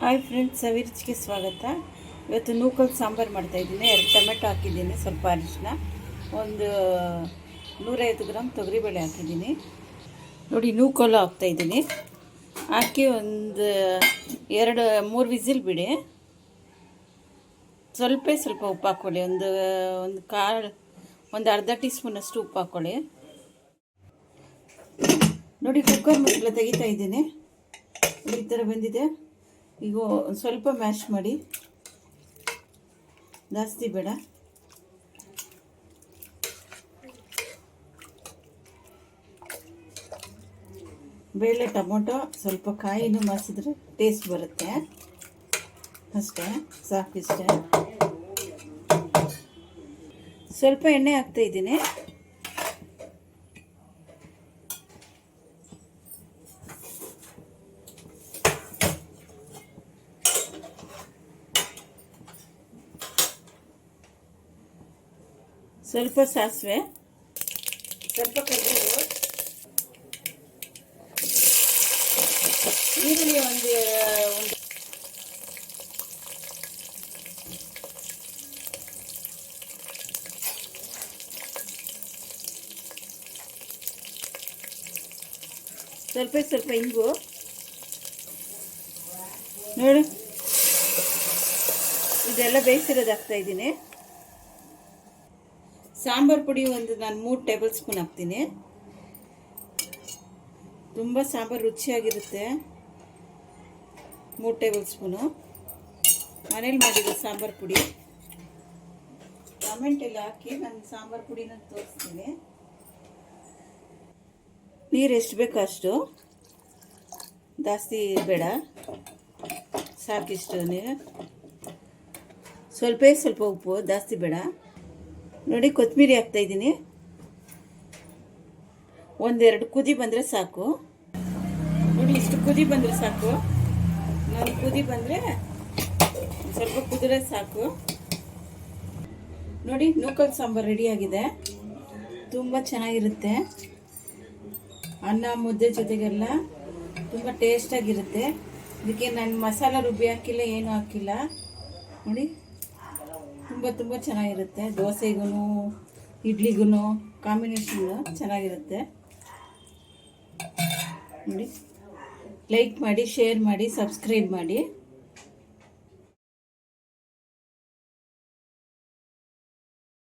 Hi friends, ಸವಿರುಚಿಗೆ ಸ್ವಾಗತ. ಇವತ್ತು ನೂಕಲ್ ಸಾಂಬಾರು ಮಾಡ್ತಾಯಿದ್ದೀನಿ. 2 ಟೊಮೆಟೊ ಹಾಕಿದ್ದೀನಿ, ಸ್ವಲ್ಪ ಅರಿಶಿನ, ಒಂದು 150 ಗ್ರಾಮ್ ತೊಗರಿಬೇಳೆ ಹಾಕಿದ್ದೀನಿ. ನೋಡಿ, ನೂಕಲ್ಲು ಹಾಕ್ತಾಯಿದ್ದೀನಿ. ಹಾಕಿ ಒಂದು 2-3 ವಿಸಿಲ್ ಬಿಡಿ. ಸ್ವಲ್ಪ ಉಪ್ಪು ಹಾಕ್ಕೊಳ್ಳಿ. ಒಂದು ಅರ್ಧ ಟೀ ಸ್ಪೂನಷ್ಟು ಉಪ್ಪು ಹಾಕ್ಕೊಳ್ಳಿ. ನೋಡಿ, ಕುಕ್ಕರ್ ಮುಚ್ಚಳ ತೆಗಿತಾ ಇದ್ದೀನಿ. ಈ ಥರ ಬಂದಿದೆ. ಈಗ ಸ್ವಲ್ಪ ಮ್ಯಾಶ್ ಮಾಡಿ, ಜಾಸ್ತಿ ಬೇಡ. ಬೇಳೆ, ಟೊಮೊಟೊ, ಸ್ವಲ್ಪ ಕಾಯಿನೂ ಮಾಸಿದ್ರೆ ಟೇಸ್ಟ್ ಬರುತ್ತೆ. ಅಷ್ಟೇ, ಸಾಕಿಷ್ಟೇ. ಸ್ವಲ್ಪ ಎಣ್ಣೆ ಹಾಕ್ತಾ ಇದ್ದೀನಿ. ಸ್ವಲ್ಪ ಸಾಸಿವೆ, ಸ್ವಲ್ಪ ಕರಿಬೇವು, ಈರುಳ್ಳಿ ಒಂದು ಸ್ವಲ್ಪ ಇಂಗು ನೋಡಿ. ಇದೆಲ್ಲ ಬೇಯಿಸಿರೋದು ಹಾಕ್ತಾ ಇದ್ದೀನಿ. ಸಾಂಬಾರು ಪುಡಿ ನಾನು 3 ಟೇಬಲ್ ಸ್ಪೂನ್ ಹಾಕ್ತೀನಿ. ತುಂಬ ಸಾಂಬಾರು ರುಚಿಯಾಗಿರುತ್ತೆ. 3 ಟೇಬಲ್ ಸ್ಪೂನು ಮನೇಲಿ ಮಾಡಿರೋ ಸಾಂಬಾರು ಪುಡಿ. ಕಾಮೆಂಟೆಲ್ಲ ಹಾಕಿ ನಾನು ಸಾಂಬಾರು ಪುಡಿನ ತೋರಿಸ್ತೀನಿ. ನೀರು ಎಷ್ಟು ಬೇಕೋ ಅಷ್ಟು, ಜಾಸ್ತಿ ಬೇಡ, ಸಾಕಿಷ್ಟು ನೀರು. ಸ್ವಲ್ಪ ಉಪ್ಪು, ಜಾಸ್ತಿ ಬೇಡ. ನೋಡಿ, ಕೊತ್ತಂಬರಿ ಹಾಕ್ತಾಯಿದ್ದೀನಿ. 1-2 ಕುದಿ ಬಂದರೆ ಸಾಕು. ನೋಡಿ, ಇಷ್ಟು ಕುದಿ ಬಂದರೆ ಸಾಕು. ನಾನು ಕುದಿ ಬಂದರೆ ಸ್ವಲ್ಪ ಕುದಿದ್ರೆ ಸಾಕು. ನೋಡಿ, ನೂಕಲ್ ಸಾಂಬಾರು ರೆಡಿಯಾಗಿದೆ. ತುಂಬ ಚೆನ್ನಾಗಿರುತ್ತೆ. ಅನ್ನ ಮುದ್ದೆ ಜೊತೆಗೆಲ್ಲ ತುಂಬ ಟೇಸ್ಟಾಗಿರುತ್ತೆ. ಇದಕ್ಕೆ ನಾನು ಮಸಾಲ ರುಬ್ಬಿ ಹಾಕಿಲ್ಲ, ಏನೂ ಹಾಕಿಲ್ಲ. ನೋಡಿ, ತುಂಬ ಚೆನ್ನಾಗಿರುತ್ತೆ. ದೋಸೆಗೂ ಇಡ್ಲಿಗೂ ಕಾಂಬಿನೇಷನ್ ಚೆನ್ನಾಗಿರುತ್ತೆ. ನೋಡಿ, ಲೈಕ್ ಮಾಡಿ, ಶೇರ್ ಮಾಡಿ, ಸಬ್ಸ್ಕ್ರೈಬ್ ಮಾಡಿ.